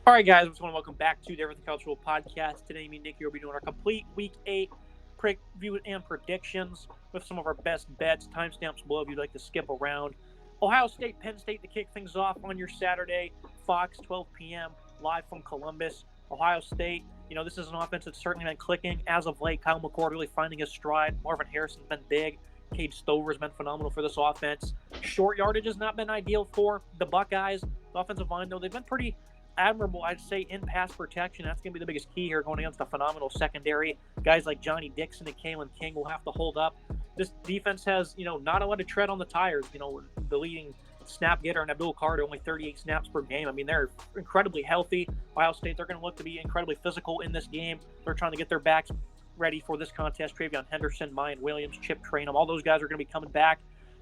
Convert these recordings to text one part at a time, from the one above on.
All right, guys, I just want to welcome back to the Everything Cultural Podcast. Today, me and Nick here will be doing our complete Week 8 preview and predictions with some of our best bets. Timestamps below if you'd like to skip around. Ohio State, Penn State to kick things off on your Saturday. Fox, 12 p.m., live from Columbus. Ohio State, this is an offense that's certainly been clicking as of late. Kyle McCord really finding his stride. Marvin Harrison's been big. Cade Stover's been phenomenal for this offense. Short yardage has not been ideal for the Buckeyes. The offensive line, though, they've been pretty admirable, I'd say, in pass protection. That's going to be the biggest key here going against a phenomenal secondary. Guys like Johnny Dixon and Kalen King will have to hold up. This defense has, not a lot of tread on the tires. The leading snap getter and Abdul Carter, only 38 snaps per game. I mean, they're incredibly healthy. Ohio State, they're going to look to be incredibly physical in this game. They're trying to get their backs ready for this contest. Travion Henderson, Mayan Williams, Chip Trainum, all those guys are going to be coming back.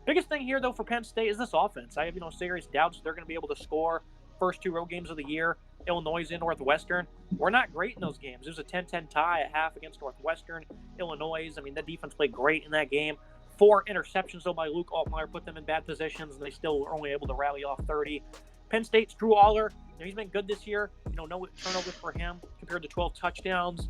Biggest thing here, though, for Penn State is this offense. I have, serious doubts they're going to be able to score. First two road games of the year, Illinois and Northwestern. We're not great in those games. It was a 10-10 tie at half against Northwestern. Illinois, I mean, the defense played great in that game. 4 interceptions, though, by Luke Altmaier put them in bad positions, and they still were only able to rally off 30. Penn State's Drew Aller, he's been good this year. No turnovers for him compared to 12 touchdowns.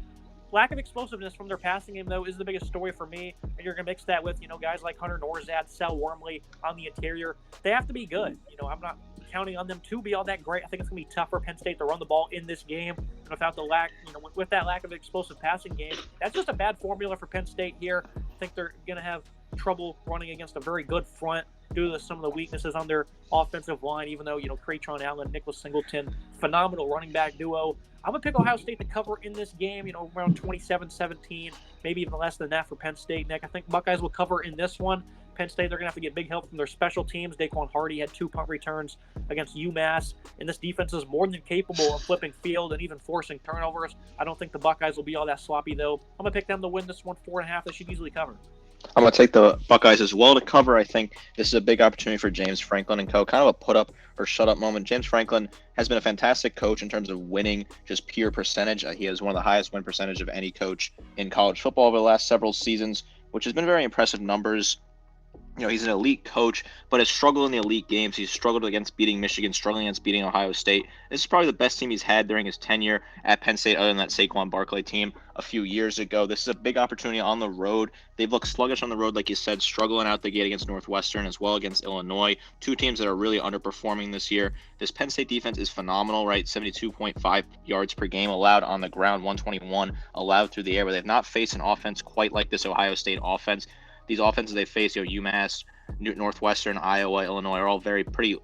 Lack of explosiveness from their passing game, though, is the biggest story for me. And you're going to mix that with, guys like Hunter Norzad, Sal Wormley on the interior. They have to be good. I'm not counting on them to be all that great. I think it's going to be tough for Penn State to run the ball in this game. And without the lack, with that lack of explosive passing game, that's just a bad formula for Penn State here. I think they're going to have trouble running against a very good front due to some of the weaknesses on their offensive line, even though, Craytron Allen, Nicholas Singleton, phenomenal running back duo. I'm going to pick Ohio State to cover in this game, around 27-17, maybe even less than that for Penn State. Nick, I think Buckeyes will cover in this one. Penn State, they're going to have to get big help from their special teams. Daquan Hardy had 2 punt returns against UMass, and this defense is more than capable of flipping field and even forcing turnovers. I don't think the Buckeyes will be all that sloppy, though. I'm going to pick them to win this one 4.5. They should easily cover. I'm going to take the Buckeyes as well to cover. I think this is a big opportunity for James Franklin and co. Kind of a put-up or shut-up moment. James Franklin has been a fantastic coach in terms of winning, just pure percentage. He has one of the highest win percentage of any coach in college football over the last several seasons, which has been very impressive numbers. He's an elite coach, but has struggled in the elite games. He's struggled against beating Michigan, struggling against beating Ohio State. This is probably the best team he's had during his tenure at Penn State, other than that Saquon Barkley team a few years ago. This is a big opportunity on the road. They've looked sluggish on the road, like you said, struggling out the gate against Northwestern as well against Illinois. 2 teams that are really underperforming this year. This Penn State defense is phenomenal, right? 72.5 yards per game allowed on the ground, 121 allowed through the air, but they've not faced an offense quite like this Ohio State offense. These offenses they face, UMass, Northwestern, Iowa, Illinois, are all pretty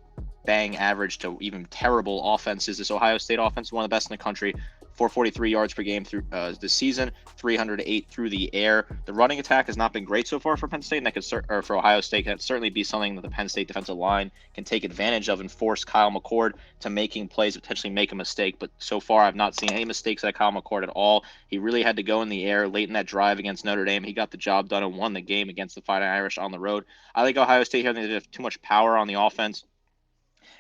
bang average to even terrible offenses. This Ohio State offense is one of the best in the country. 443 yards per game through this season, 308 through the air. The running attack has not been great so far for Penn State, and that could for Ohio State. That certainly be something that the Penn State defensive line can take advantage of and force Kyle McCord to making plays, potentially make a mistake. But so far, I've not seen any mistakes at Kyle McCord at all. He really had to go in the air late in that drive against Notre Dame. He got the job done and won the game against the Fighting Irish on the road. I like Ohio State here. They have too much power on the offense.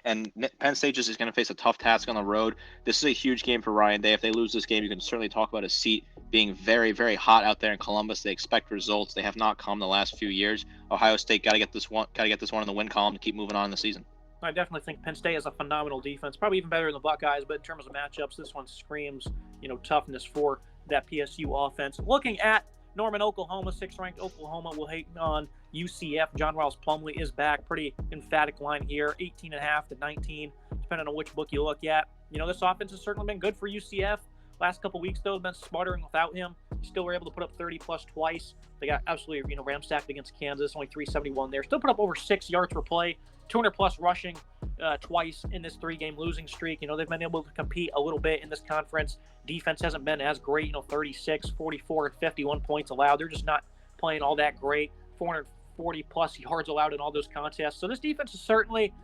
And Penn State just is going to face a tough task on the road. This is a huge game for Ryan Day. If they lose this game, you can certainly talk about a seat being very, very hot out there in Columbus. They expect results. They have not come the last few years. Ohio State got to get this one in the win column to keep moving on in the season. I definitely think Penn State has a phenomenal defense, probably even better than the Buckeyes. But in terms of matchups, this one screams, toughness for that PSU offense. Looking at Norman, Oklahoma, 6th-ranked Oklahoma will hate on UCF. John Riles Plumlee is back. Pretty emphatic line here, 18.5 to 19, depending on which book you look at. This offense has certainly been good for UCF. Last couple weeks, though, have been sputtering without him. Still were able to put up 30-plus twice. They got absolutely, ramsacked against Kansas, only 371 there. Still put up over 6 yards per play, 200-plus rushing twice in this 3-game losing streak. They've been able to compete a little bit in this conference. Defense hasn't been as great, 36, 44, and 51 points allowed. They're just not playing all that great. 440-plus yards allowed in all those contests. So this defense is certainly,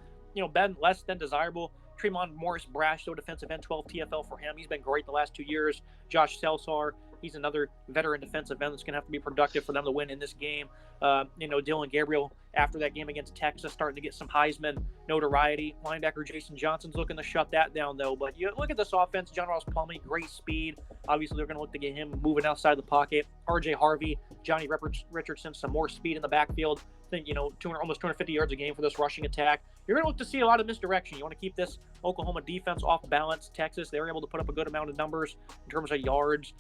been less than desirable. Tremont Morris-Brash, defensive end, 12 TFL for him. He's been great the last 2 years. Josh Selsar, he's another veteran defensive end that's going to have to be productive for them to win in this game. Dylan Gabriel after that game against Texas starting to get some Heisman notoriety. Linebacker Jason Johnson's looking to shut that down, though. But you look at this offense, John Ross Plumlee, great speed. Obviously, they're going to look to get him moving outside the pocket. R.J. Harvey, Johnny Richardson, some more speed in the backfield. I think, almost 250 yards a game for this rushing attack. You're going to look to see a lot of misdirection. You want to keep this Oklahoma defense off balance. Texas, they were able to put up a good amount of numbers in terms of yards.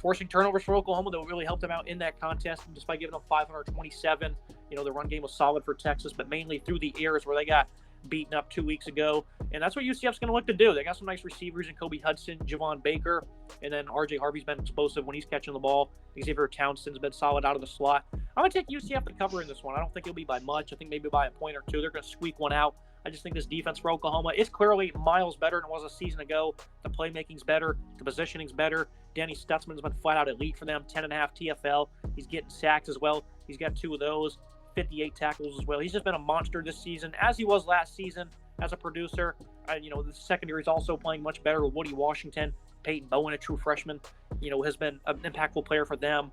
Forcing turnovers for Oklahoma, that really helped them out in that contest, despite giving them 527. The run game was solid for Texas, but mainly through the air is where they got beaten up 2 weeks ago. And that's what UCF's going to look to do. They got some nice receivers in Kobe Hudson, Javon Baker, and then R.J. Harvey's been explosive when he's catching the ball. Xavier Townsend's been solid out of the slot. I'm going to take UCF to cover in this one. I don't think it'll be by much. I think maybe by a point or two. They're going to squeak one out. I just think this defense for Oklahoma is clearly miles better than it was a season ago. The playmaking's better. The positioning's better. Danny Stutzman's been flat out elite for them. 10.5 TFL. He's getting sacks as well. He's got 2 of those. 58 tackles as well. He's just been a monster this season, as he was last season as a producer. The secondary is also playing much better with Woody Washington. Peyton Bowen, a true freshman, has been an impactful player for them.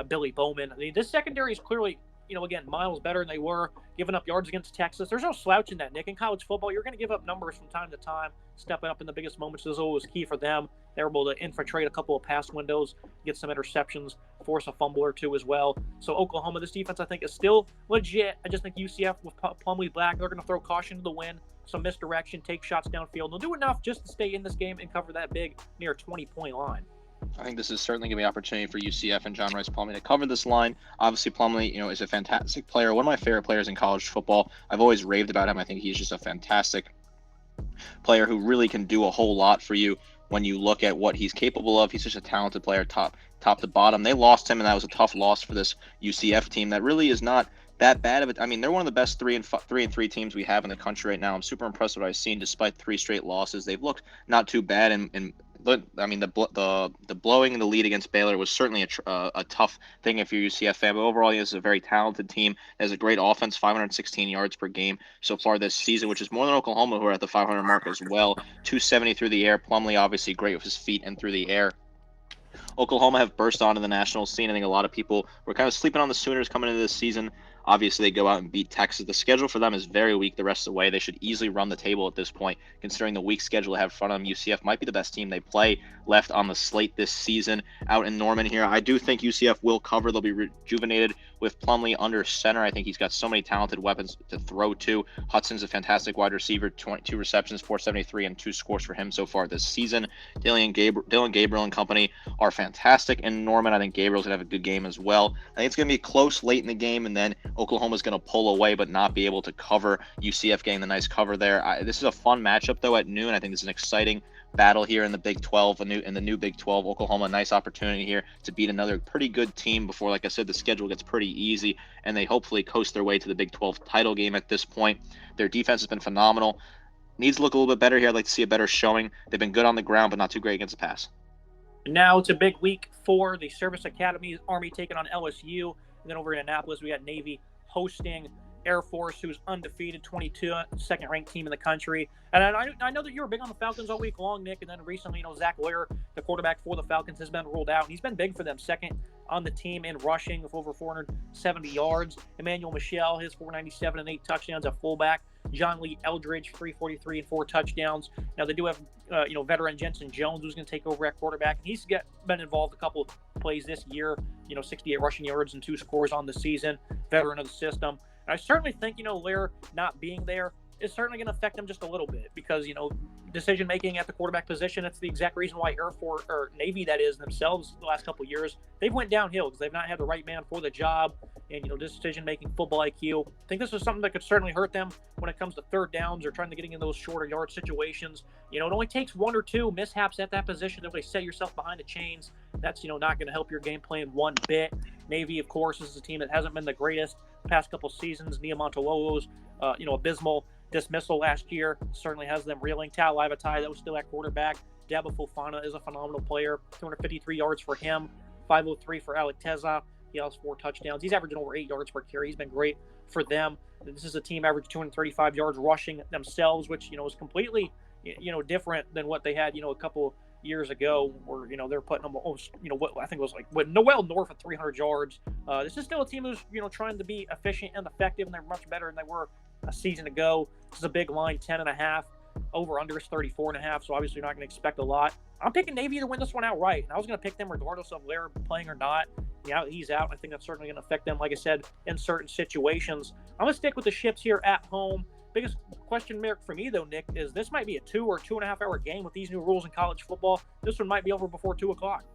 Billy Bowman. I mean, this secondary is clearly, again, miles better than they were, giving up yards against Texas. There's no slouch in that, Nick. In college football, you're going to give up numbers from time to time. Stepping up in the biggest moments is always key for them. They were able to infiltrate a couple of pass windows, get some interceptions, force a fumble or two as well. So Oklahoma, this defense, I think, is still legit. I just think UCF with Plumlee back, they're going to throw caution to the wind, some misdirection, take shots downfield. They'll do enough just to stay in this game and cover that big near 20-point line. I think this is certainly going to be an opportunity for UCF and John Rice Plumlee to cover this line. Obviously, Plumlee, is a fantastic player, one of my favorite players in college football. I've always raved about him. I think he's just a fantastic player who really can do a whole lot for you when you look at what he's capable of. He's just a talented player, top to bottom. They lost him, and that was a tough loss for this UCF team that really is not that bad of it. I mean, they're one of the best 3-3 teams we have in the country right now. I'm super impressed with what I've seen despite 3 straight losses. They've looked not too bad, and the blowing the lead against Baylor was certainly a tough thing if you're a UCF fan. But overall, this is a very talented team. It has a great offense, 516 yards per game so far this season, which is more than Oklahoma, who are at the 500 mark as well. 270 through the air. Plumlee obviously great with his feet and through the air. Oklahoma have burst onto the national scene. I think a lot of people were kind of sleeping on the Sooners coming into this season. Obviously, they go out and beat Texas. The schedule for them is very weak the rest of the way. They should easily run the table at this point, considering the weak schedule they have in front of them. UCF might be the best team they play left on the slate this season out in Norman here. I do think UCF will cover. They'll be rejuvenated with Plumlee under center. I think he's got so many talented weapons to throw to. Hudson's a fantastic wide receiver, 22 receptions, 473, and 2 scores for him so far this season. Dylan Gabriel and company are fantastic in Norman. I think Gabriel's going to have a good game as well. I think it's going to be close late in the game, and then Oklahoma's going to pull away but not be able to cover. UCF getting the nice cover there. This is a fun matchup, though, at noon. I think this is an exciting battle here in the Big 12, in the new Big 12. Oklahoma, nice opportunity here to beat another pretty good team before, like I said, the schedule gets pretty easy, and they hopefully coast their way to the Big 12 title game at this point. Their defense has been phenomenal. Needs to look a little bit better here. I'd like to see a better showing. They've been good on the ground, but not too great against the pass. Now it's a big week for the Service Academy. Army taking on LSU. And then over in Annapolis, we got Navy hosting Air Force, who's undefeated, 22, second-ranked team in the country. And I know that you were big on the Falcons all week long, Nick, and then recently, Zach Lawyer, the quarterback for the Falcons, has been ruled out. He's been big for them, second on the team in rushing with over 470 yards. Emmanuel Michel, his 497 and 8 touchdowns at fullback. John Lee Eldridge, 343 and 4 touchdowns. Now, they do have, veteran Jensen Jones, who's going to take over at quarterback. He's been involved a couple of plays this year, 68 rushing yards and 2 scores on the season, veteran of the system. And I certainly think, Lair not being there is certainly going to affect them just a little bit because, decision-making at the quarterback position, that's the exact reason why Air Force, or Navy, that is, themselves the last couple of years, they've went downhill because they've not had the right man for the job and, decision-making, football IQ. I think this is something that could certainly hurt them when it comes to third downs or trying to get in those shorter yard situations. It only takes 1 or 2 mishaps at that position to really set yourself behind the chains. That's, not going to help your game plan one bit. Navy, of course, is a team that hasn't been the greatest past couple seasons. Nia Montalolo's, abysmal dismissal last year certainly has them reeling. Tal Lavatai, that was still at quarterback. Dabo Fofana is a phenomenal player. 253 yards for him. 503 for Alec Teza. He has 4 touchdowns. He's averaging over 8 yards per carry. He's been great for them. This is a team average 235 yards rushing themselves, which, is completely, different than what they had, a couple years ago, where they're putting them almost what I think was like well north of 300 yards. This is still a team who's trying to be efficient and effective, and they're much better than they were a season ago. This is a big line, 10.5. Over under is 34.5. So obviously you're not going to expect a lot. I'm picking Navy to win this one outright, and I was going to pick them regardless of Lair playing or not. Yeah, he's out. I think that's certainly going to affect them, like I said, in certain situations. I'm going to stick with the Ships here at home. Biggest question mark for me, though, Nick, is this might be a 2 or 2.5 hour game with these new rules in college football. This one might be over before 2 o'clock.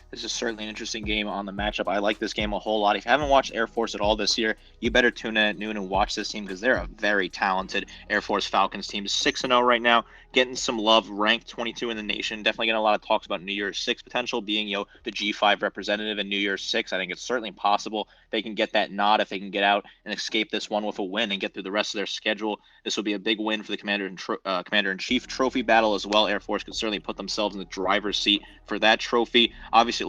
This is certainly an interesting game on the matchup. I like this game a whole lot. If you haven't watched Air Force at all this year, you better tune in at noon and watch this team because they're a very talented Air Force Falcons team. 6-0 right now, getting some love, ranked 22 in the nation. Definitely getting a lot of talks about New Year's 6 potential, being the G5 representative in New Year's 6. I think it's certainly possible they can get that nod if they can get out and escape this one with a win and get through the rest of their schedule. This will be a big win for the Commander-in-Chief trophy battle as well. Air Force could certainly put themselves in the driver's seat for that trophy. Obviously,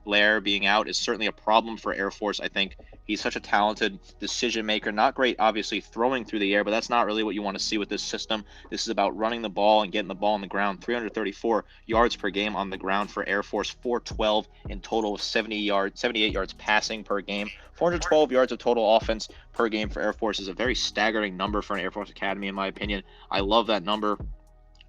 Lair being out is certainly a problem for Air Force. I think he's such a talented decision maker. Not great, obviously, throwing through the air, but that's not really what you want to see with this system. This is about running the ball and getting the ball on the ground. 334 yards per game on the ground for Air Force, 412 in total, 78 yards passing per game. 412 yards of total offense per game for Air Force is a very staggering number for an Air Force Academy, in my opinion. I love that number.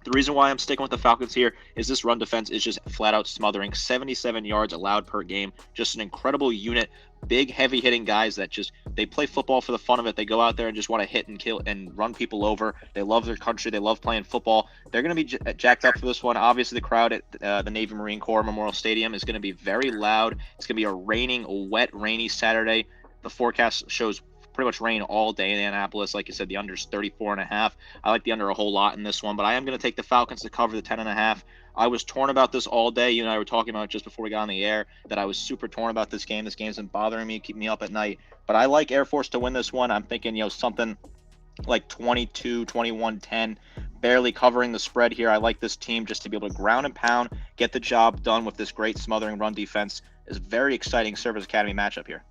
The reason why I'm sticking with the Falcons here is this run defense is just flat out smothering. 77 yards allowed per game. Just an incredible unit. Big, heavy hitting guys that they play football for the fun of it. They go out there and just want to hit and kill and run people over. They love their country. They love playing football. They're going to be jacked up for this one. Obviously, the crowd at the Navy Marine Corps Memorial Stadium is going to be very loud. It's going to be a wet, rainy Saturday. The forecast shows pretty much rain all day in Annapolis. Like you said, the under's 34.5. I like the under a whole lot in this one, but I am going to take the Falcons to cover the 10.5. I was torn about this all day. You and I were talking about it just before we got on the air that I was super torn about this game. This game's been bothering me, keeping me up at night. But I like Air Force to win this one. I'm thinking, something like 22, 21, 10, barely covering the spread here. I like this team just to be able to ground and pound, get the job done with this great smothering run defense. It's a very exciting Service Academy matchup here.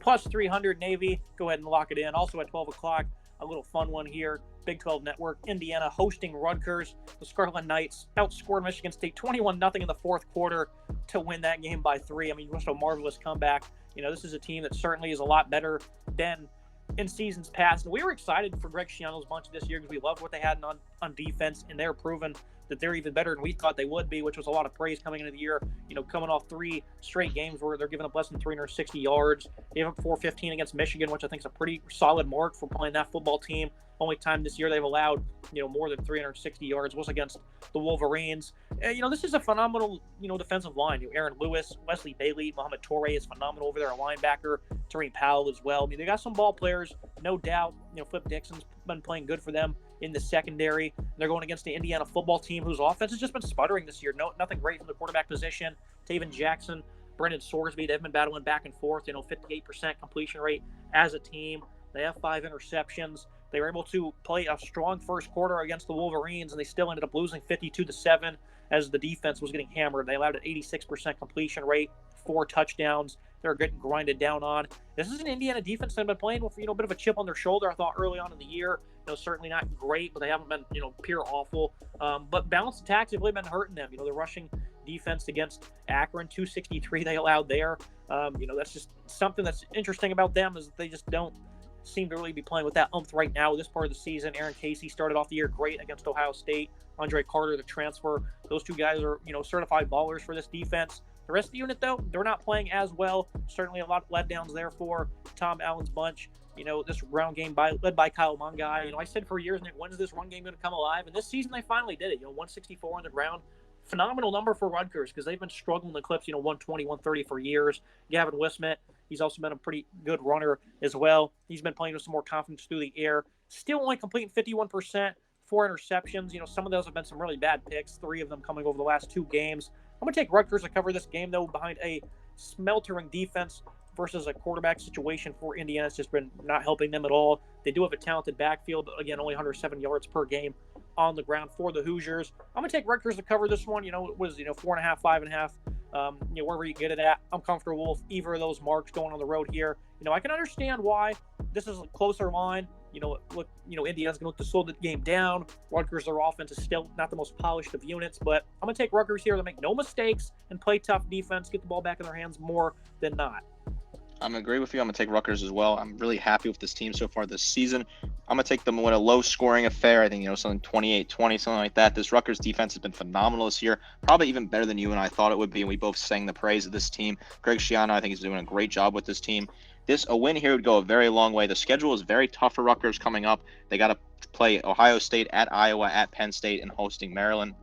Plus 300 Navy. Go ahead and lock it in. Also at 12 o'clock, a little fun one here. Big 12 Network, Indiana hosting Rutgers. The Scarlet Knights outscored Michigan State 21-0 in the fourth quarter to win that game by 3. I mean, just a marvelous comeback. This is a team that certainly is a lot better than in seasons past. And we were excited for Greg Schiano's bunch this year because we loved what they had on defense, and they're proven that they're even better than we thought they would be, which was a lot of praise coming into the year. Coming off 3 straight games where they're giving up less than 360 yards. They have up 415 against Michigan, which I think is a pretty solid mark for playing that football team. Only time this year they've allowed, more than 360 yards was against the Wolverines. This is a phenomenal, defensive line. Aaron Lewis, Wesley Bailey, Mohamed Toure is phenomenal over there, a linebacker. Tareen Powell as well. I mean, they got some ball players, no doubt. Flip Dixon's been playing good for them in the secondary. They're going against the Indiana football team, whose offense has just been sputtering this year. Nothing great from the quarterback position. Taven Jackson, Brendan Sorsby, they've been battling back and forth. 58% completion rate as a team. They have 5 interceptions. They were able to play a strong first quarter against the Wolverines, and they still ended up losing 52-7 as the defense was getting hammered. They allowed an 86% completion rate, 4 touchdowns. They're getting grinded down on. This is an Indiana defense that have been playing with a bit of a chip on their shoulder. I thought early on in the year, certainly not great, but they haven't been pure awful. But balanced attacks have really been hurting them. The rushing defense against Akron, 263 they allowed there. That's just something that's interesting about them is that they just don't seem to really be playing with that oomph right now this part of the season. Aaron Casey started off the year great against Ohio State. Andre Carter, the transfer. Those two guys are, certified ballers for this defense. The rest of the unit, though, they're not playing as well. Certainly a lot of letdowns there for Tom Allen's bunch. This round game led by Kyle Mongai. I said for years, Nick, when's this run game going to come alive? And this season they finally did it. 164 on the ground. Phenomenal number for Rutgers because they've been struggling the clips, 120, 130 for years. Gavin Wismet, he's also been a pretty good runner as well. He's been playing with some more confidence through the air. Still only completing 51%, 4 interceptions. Some of those have been some really bad picks, 3 of them coming over the last 2 games. I'm going to take Rutgers to cover this game, though, behind a smeltering defense versus a quarterback situation for Indiana. It's just been not helping them at all. They do have a talented backfield, but again, only 107 yards per game on the ground for the Hoosiers. I'm going to take Rutgers to cover this one. It was, 4.5, 5.5, wherever you get it at. I'm comfortable with either of those marks going on the road here. I can understand why this is a closer line. Indiana's going to look to slow the game down. Rutgers, their offense is still not the most polished of units, but I'm going to take Rutgers here to make no mistakes and play tough defense, get the ball back in their hands more than not. I'm going to agree with you. I'm going to take Rutgers as well. I'm really happy with this team so far this season. I'm going to take them to win a low-scoring affair. I think, something 28-20, something like that. This Rutgers defense has been phenomenal this year, probably even better than you and I thought it would be, and we both sang the praise of this team. Greg Schiano, I think, is doing a great job with this team. A win here would go a very long way. The schedule is very tough for Rutgers coming up. They got to play Ohio State, at Iowa, at Penn State, and hosting Maryland.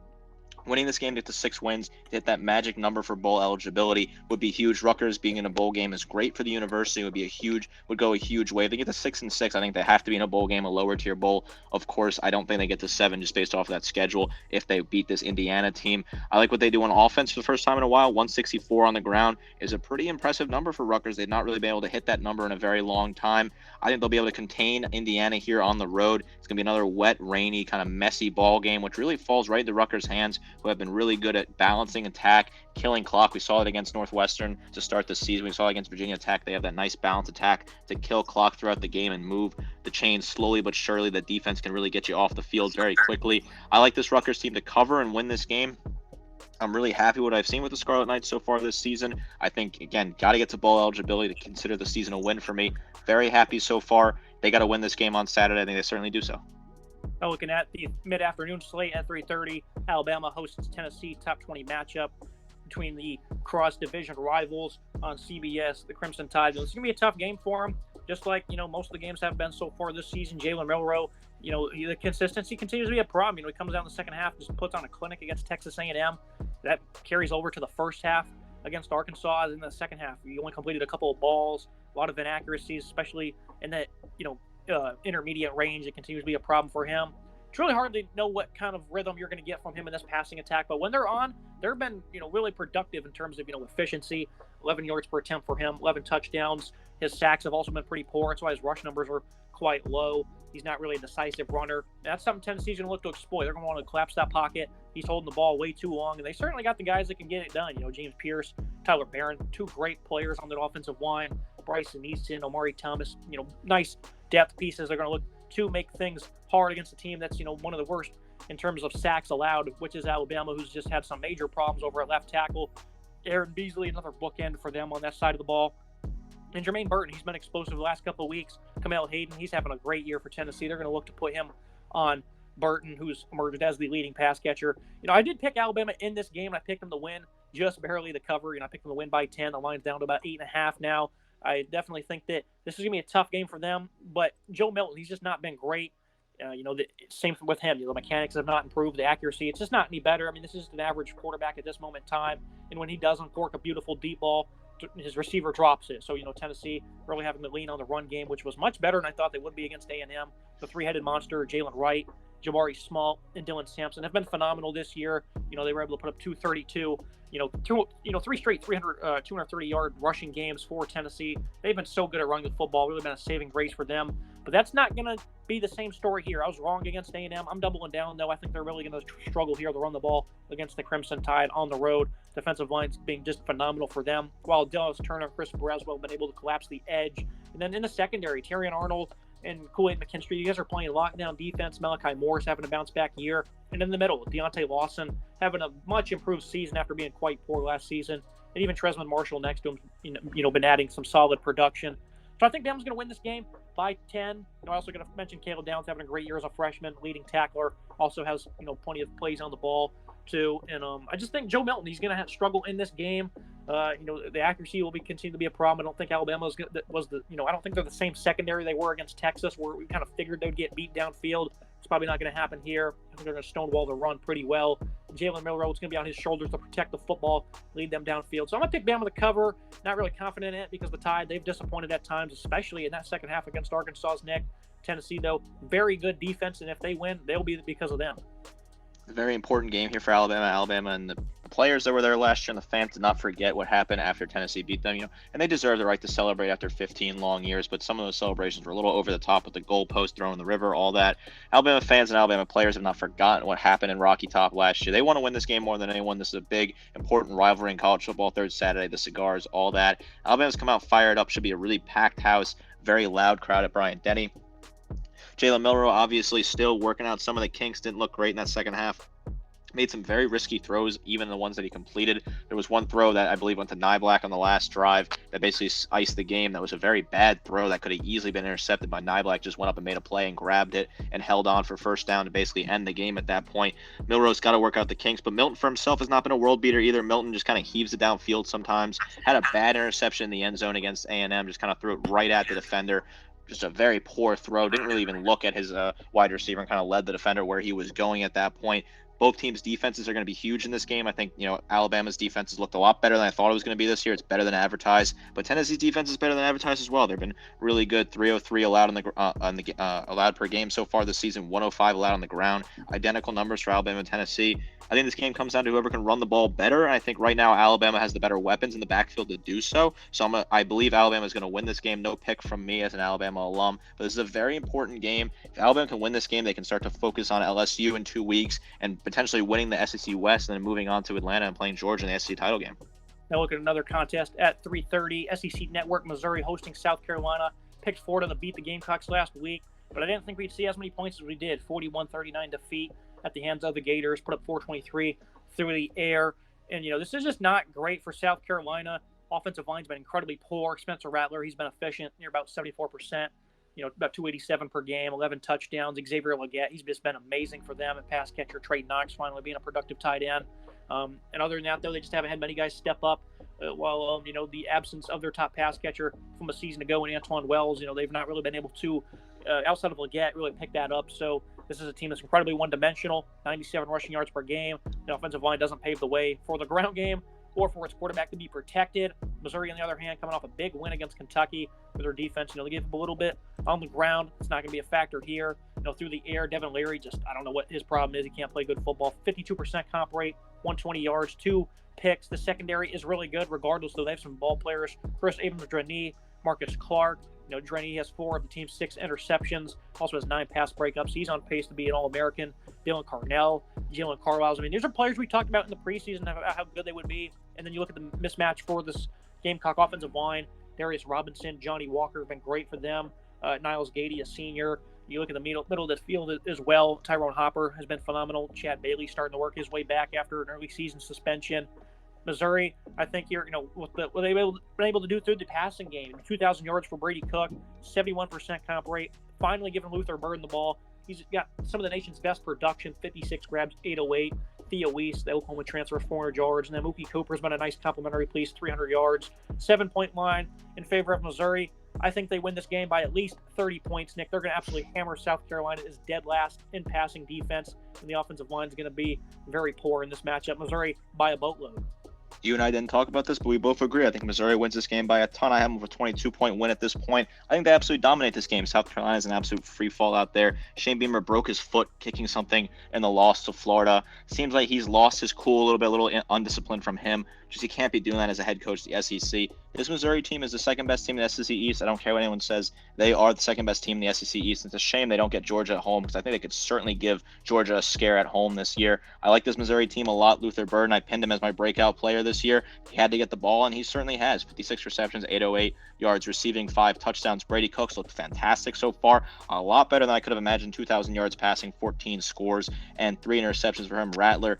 Winning this game to get to 6 wins, to hit that magic number for bowl eligibility would be huge. Rutgers being in a bowl game is great for the university. Would go a huge way. If they get to 6-6, I think they have to be in a bowl game, a lower tier bowl. Of course, I don't think they get to 7 just based off of that schedule if they beat this Indiana team. I like what they do on offense for the first time in a while. 164 on the ground is a pretty impressive number for Rutgers. They've not really been able to hit that number in a very long time. I think they'll be able to contain Indiana here on the road. It's going to be another wet, rainy, kind of messy ball game, which really falls right into Rutgers' hands, who have been really good at balancing attack, killing clock. We saw it against Northwestern to start the season. We saw it against Virginia Tech. They have that nice balanced attack to kill clock throughout the game and move the chains slowly but surely. The defense can really get you off the field very quickly. I like this Rutgers team to cover and win this game. I'm really happy with what I've seen with the Scarlet Knights so far this season. I think, again, got to get to bowl eligibility to consider the season a win for me. Very happy so far. They got to win this game on Saturday. I think they certainly do so. Looking at the mid-afternoon slate at 3:30, Alabama hosts Tennessee, top 20 matchup between the cross-division rivals on CBS, the Crimson Tide. It's going to be a tough game for them, just like, most of the games have been so far this season. Jalen Milroe, the consistency continues to be a problem. He comes out in the second half, just puts on a clinic against Texas A&M. That carries over to the first half against Arkansas. In the second half, he only completed a couple of balls, a lot of inaccuracies, especially in that, intermediate range. It continues to be a problem for him. It's really hard to know what kind of rhythm you're going to get from him in this passing attack, but when they're on, they've been, really productive in terms of, efficiency. 11 yards per attempt for him, 11 touchdowns. His sacks have also been pretty poor. That's why his rush numbers are quite low. He's not really a decisive runner. That's something Tennessee's going to look to exploit. They're going to want to collapse that pocket. He's holding the ball way too long, and they certainly got the guys that can get it done. James Pierce, Tyler Barron, 2 great players on the offensive line. Bryson Easton, Omari Thomas, nice depth pieces. They're going to look to make things hard against a team that's, one of the worst in terms of sacks allowed, which is Alabama, who's just had some major problems over at left tackle. Aaron Beasley, another bookend for them on that side of the ball. And Jermaine Burton, he's been explosive the last couple of weeks. Kamel Hayden, he's having a great year for Tennessee. They're going to look to put him on Burton, who's emerged as the leading pass catcher. I did pick Alabama in this game, and I picked them to win just barely the cover. I picked them to win by 10. The line's down to about 8.5 now. I definitely think that this is going to be a tough game for them, but Joe Milton, he's just not been great. Same with him. The mechanics have not improved. The accuracy, it's just not any better. This is just an average quarterback at this moment in time, and when he does uncork a beautiful deep ball, his receiver drops it. So, Tennessee really having to lean on the run game, which was much better than I thought they would be against A&M. The 3-headed monster, Jalen Wright, Jabari Small, and Dylan Sampson have been phenomenal this year. They were able to put up 232, 3 straight 230-yard rushing games for Tennessee. They've been so good at running the football, really been a saving grace for them. But that's not going to be the same story here. I was wrong against A&M. I'm doubling down, though. I think they're really going to struggle here to run the ball against the Crimson Tide on the road. Defensive lines being just phenomenal for them, while Dallas Turner and Chris Braswell have been able to collapse the edge. And then in the secondary, Terrion Arnold and Kool-Aid McKinstry, you guys are playing lockdown defense. Malachi Morris having a bounce-back year. And in the middle, Deontay Lawson having a much-improved season after being quite poor last season. And even Tresman Marshall next to him, been adding some solid production. So I think Bama's going to win this game by 10. I'm also going to mention Caleb Downs having a great year as a freshman, leading tackler. Also has, plenty of plays on the ball, too. And I just think Joe Milton, he's going to struggle in this game. The accuracy will continue to be a problem. I don't think Alabama I don't think they're the same secondary they were against Texas, where we kind of figured they'd get beat downfield. It's probably not going to happen here. I think they're going to stonewall the run pretty well. Jalen Milroe, it's going to be on his shoulders to protect the football, lead them downfield. So I'm going to pick Bama to cover. Not really confident in it because the Tide, they've disappointed at times, especially in that second half against Arkansas's Nick. Tennessee, though, very good defense, and if they win, they'll be because of them. A very important game here for Alabama and the players that were there last year and the fans did not forget what happened after Tennessee beat them, and they deserve the right to celebrate after 15 long years, but some of those celebrations were a little over the top with the goalpost thrown in the river, all that. Alabama fans and Alabama players have not forgotten what happened in Rocky Top last year. They want to win this game more than anyone. This is a big, important rivalry in college football, third Saturday, the cigars, all that. Alabama's come out fired up, should be a really packed house, very loud crowd at Bryant-Denny. Jalen Milroe obviously still working out some of the kinks, didn't look great in that second half. Made some very risky throws, even the ones that he completed. There was one throw that I believe went to Niblack on the last drive that basically iced the game. That was a very bad throw that could have easily been intercepted by Niblack. Just went up and made a play and grabbed it and held on for first down to basically end the game at that point. Milroe's got to work out the kinks, but Milton for himself has not been a world beater either. Milton just kind of heaves it downfield sometimes. Had a bad interception in the end zone against A&M, just kind of threw it right at the defender. Just a very poor throw. Didn't really even look at his wide receiver and kind of led the defender where he was going at that point. Both teams' defenses are going to be huge in this game. I think, Alabama's defense has looked a lot better than I thought it was going to be this year. It's better than advertised, but Tennessee's defense is better than advertised as well. They've been really good. 303 allowed allowed per game so far this season. 105 allowed on the ground. Identical numbers for Alabama and Tennessee. I think this game comes down to whoever can run the ball better. And I think right now Alabama has the better weapons in the backfield to do so. So I believe Alabama is going to win this game. No pick from me as an Alabama alum, but this is a very important game. If Alabama can win this game, they can start to focus on LSU in 2 weeks and potentially winning the SEC West and then moving on to Atlanta and playing Georgia in the SEC title game. Now look at another contest at 3:30. SEC Network, Missouri hosting South Carolina. Picked Florida to beat the Gamecocks last week, but I didn't think we'd see as many points as we did. 41-39 defeat at the hands of the Gators. Put up 423 through the air. And, this is just not great for South Carolina. Offensive line's been incredibly poor. Spencer Rattler, he's been efficient, near about 74%. About 287 per game, 11 touchdowns. Xavier Legette, he's just been amazing for them. And pass catcher Trey Knox finally being a productive tight end. And other than that, though, they just haven't had many guys step up. While the absence of their top pass catcher from a season ago in Antoine Wells, they've not really been able to, outside of Legette, really pick that up. So this is a team that's incredibly one-dimensional, 97 rushing yards per game. The offensive line doesn't pave the way for the ground game or for its quarterback to be protected. Missouri, on the other hand, coming off a big win against Kentucky with their defense, they give up a little bit on the ground. It's not going to be a factor here. Through the air, Devin Leary, I don't know what his problem is. He can't play good football. 52% comp rate, 120 yards, 2 picks. The secondary is really good regardless, though they have some ball players. Chris Abrams-Drenny, Marcus Clark. Drenny has 4 of the team's 6 interceptions, also has 9 pass breakups. He's on pace to be an All-American. Dylan Carnell, Jalen Carlisle. These are players we talked about in the preseason, how good they would be. And then you look at the mismatch for this Gamecock offensive line. Darius Robinson, Johnny Walker have been great for them. Niles Gady, a senior. You look at the middle of the field as well. Tyrone Hopper has been phenomenal. Chad Bailey starting to work his way back after an early season suspension. Missouri, I think here, what they've been able to do through the passing game. 2,000 yards for Brady Cook, 71% comp rate. Finally giving Luther Burden the ball. He's got some of the nation's best production, 56 grabs, 808. Theo Weiss, the Oklahoma transfer, 400 yards. And then Mookie Cooper's been a nice complimentary piece, 300 yards. 7-point line in favor of Missouri. I think they win this game by at least 30 points, Nick. They're going to absolutely hammer South Carolina. Is dead last in passing defense, and the offensive line is going to be very poor in this matchup. Missouri by a boatload. You and I didn't talk about this, but we both agree. I think Missouri wins this game by a ton. I have them with a 22-point win at this point. I think they absolutely dominate this game. South Carolina is an absolute free fall out there. Shane Beamer broke his foot kicking something in the loss to Florida. Seems like he's lost his cool a little bit, a little undisciplined from him. Just he can't be doing that as a head coach of the SEC. This Missouri team is the second best team in the SEC East. I don't care what anyone says. They are the second best team in the SEC East. It's a shame they don't get Georgia at home because I think they could certainly give Georgia a scare at home this year. I like this Missouri team a lot. Luther Burden, I pinned him as my breakout player this year. He had to get the ball, and he certainly has. 56 receptions, 808 yards receiving, 5 touchdowns. Brady Cooks looked fantastic so far. A lot better than I could have imagined. 2,000 yards passing, 14 scores, and 3 interceptions for him. Rattler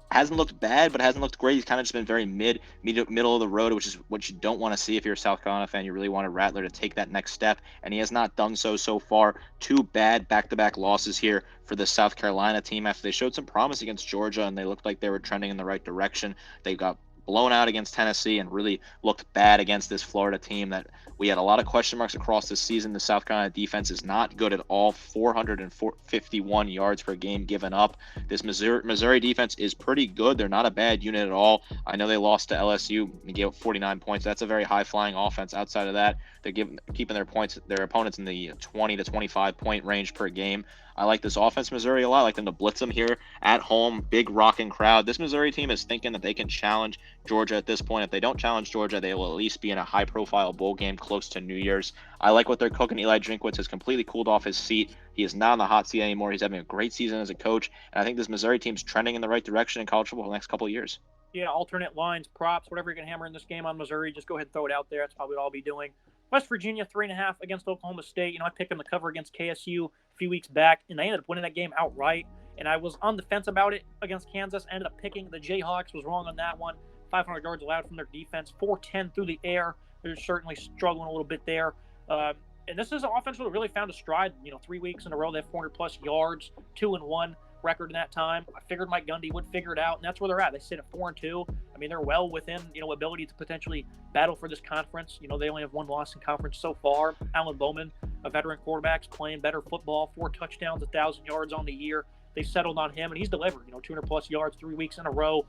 hasn't looked bad, but hasn't looked great. He's kind of just been very middle of the road, which is what you don't want to see if you're a South Carolina fan. You really wanted Rattler to take that next step, and he has not done so far. 2 bad back-to-back losses here for the South Carolina team after they showed some promise against Georgia, and they looked like they were trending in the right direction. They got blown out against Tennessee and really looked bad against this Florida team that we had a lot of question marks across this season. The South Carolina defense is not good at all. 451 yards per game given up. This Missouri defense is pretty good. They're not a bad unit at all. I know they lost to LSU and gave up 49 points. That's a very high-flying offense. Outside of that, they're keeping their opponents in the 20 to 25 point range per game. I like this offense, Missouri, a lot. I like them to blitz them here at home, big rocking crowd. This Missouri team is thinking that they can challenge Georgia at this point. If they don't challenge Georgia, they will at least be in a high-profile bowl game close to New Year's. I like what they're cooking. Eli Drinkwitz has completely cooled off his seat. He is not in the hot seat anymore. He's having a great season as a coach, and I think this Missouri team's trending in the right direction in college football for the next couple of years. Yeah, alternate lines, props, whatever you can hammer in this game on Missouri, just go ahead and throw it out there. That's probably what I'll be doing. West Virginia, 3.5 against Oklahoma State. I picked them to cover against KSU, few weeks back, and they ended up winning that game outright. And I was on the fence about it against Kansas. I ended up picking the Jayhawks. Was wrong on that one. 500 yards allowed from their defense, 410 through the air. They're certainly struggling a little bit there. And this is an offense that really found a stride. 3 weeks in a row, they have 400-plus yards, 2-1 record in that time. I figured Mike Gundy would figure it out, and that's where they're at. They sit at 4-2. I mean, they're well within, ability to potentially battle for this conference. They only have one loss in conference so far. Alan Bowman, a veteran quarterback, playing better football, 4 touchdowns, 1,000 yards on the year. They settled on him, and he's delivered. 200-plus yards 3 weeks in a row.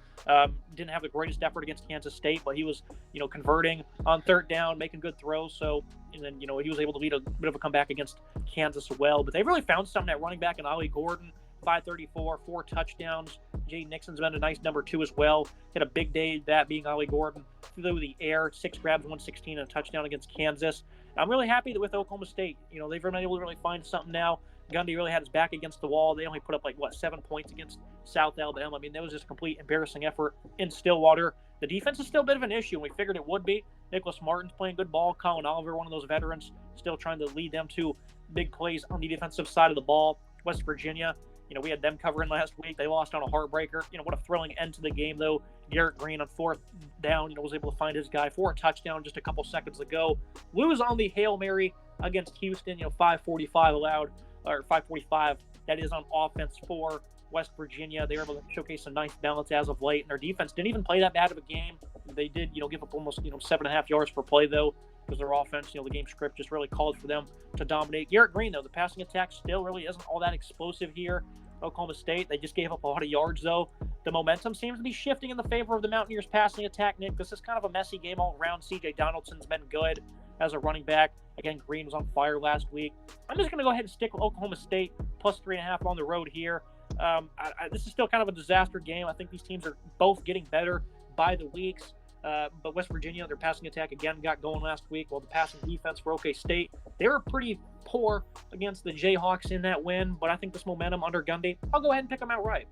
Didn't have the greatest effort against Kansas State, but he was, converting on third down, making good throws. So, and then, he was able to lead a bit of a comeback against Kansas as well. But they really found something at running back in Ollie Gordon, 534, 4 touchdowns. Jay Nixon's been a nice number 2 as well. Had a big day, that being Ollie Gordon. Through the air, 6 grabs, 116, and a touchdown against Kansas. I'm really happy that with Oklahoma State, they've been able to really find something now. Gundy really had his back against the wall. They only put up 7 points against South Alabama. I mean, that was just a complete embarrassing effort in Stillwater. The defense is still a bit of an issue, and we figured it would be. Nicholas Martin's playing good ball. Colin Oliver, one of those veterans, still trying to lead them to big plays on the defensive side of the ball. West Virginia, we had them covering last week. They lost on a heartbreaker. What a thrilling end to the game, though. Garrett Green on 4th down, was able to find his guy for a touchdown just a couple seconds ago. Lose on the Hail Mary against Houston, 5:45 allowed. Or 5:45, that is on offense for West Virginia. They were able to showcase a nice balance as of late, and their defense didn't even play that bad of a game. They did, give up almost, 7.5 yards per play, though, because their offense, the game script just really called for them to dominate. Garrett Green, though, the passing attack still really isn't all that explosive here. Oklahoma State, they just gave up a lot of yards, though. The momentum seems to be shifting in the favor of the Mountaineers' passing attack, Nick. This is kind of a messy game all around. C.J. Donaldson's been good as a running back. Again, Green was on fire last week. I'm just going to go ahead and stick with Oklahoma State plus 3.5 on the road here. This is still kind of a disaster game. I think these teams are both getting better by the weeks. But West Virginia, their passing attack again got going last week. While the passing defense for OK State, they were pretty poor against the Jayhawks in that win. But I think this momentum under Gundy, I'll go ahead and pick them outright.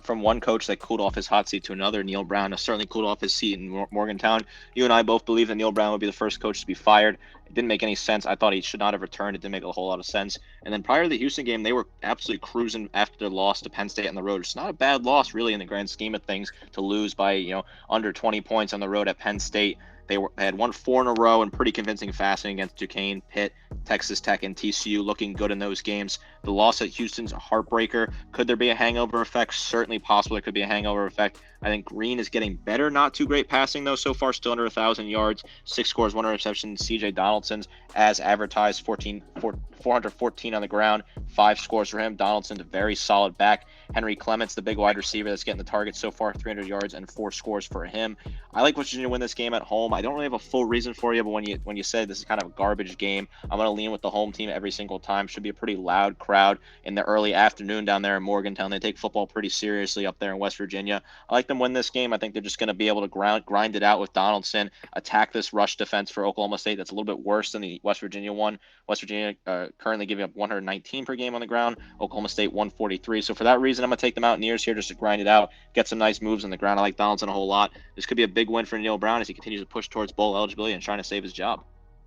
From one coach that cooled off his hot seat to another, Neil Brown has certainly cooled off his seat in Morgantown. You and I both believe that Neil Brown would be the first coach to be fired. It didn't make any sense. I thought he should not have returned. It didn't make a whole lot of sense. And then prior to the Houston game, they were absolutely cruising after their loss to Penn State on the road. It's not a bad loss, really, in the grand scheme of things, to lose by under 20 points on the road at Penn State. They had won 4 in a row in pretty convincing fashion against Duquesne, Pitt, Texas Tech, and TCU, looking good in those games. The loss at Houston's a heartbreaker. Could there be a hangover effect? Certainly possible there could be a hangover effect. I think Green is getting better. Not too great passing, though, so far. Still under 1,000 yards, 6 scores, 1 interception. C.J. Donaldson's, as advertised, 414 on the ground, 5 scores for him. Donaldson's a very solid back. Henry Clements, the big wide receiver that's getting the target so far, 300 yards and 4 scores for him. I like West Virginia to win this game at home. I don't really have a full reason for you, but when you said this is kind of a garbage game, I'm going to lean with the home team every single time. Should be a pretty loud crowd in the early afternoon down there in Morgantown. They take football pretty seriously up there in West Virginia. I like them win this game. I think they're just going to be able to grind it out with Donaldson, attack this rush defense for Oklahoma State that's a little bit worse than the West Virginia one. West Virginia currently giving up 119 per game on the ground. Oklahoma State 143. So for that reason, I'm going to take the Mountaineers here just to grind it out, get some nice moves on the ground. I like Donaldson a whole lot. This could be a big win for Neil Brown as he continues to push towards bowl eligibility and trying to save his job.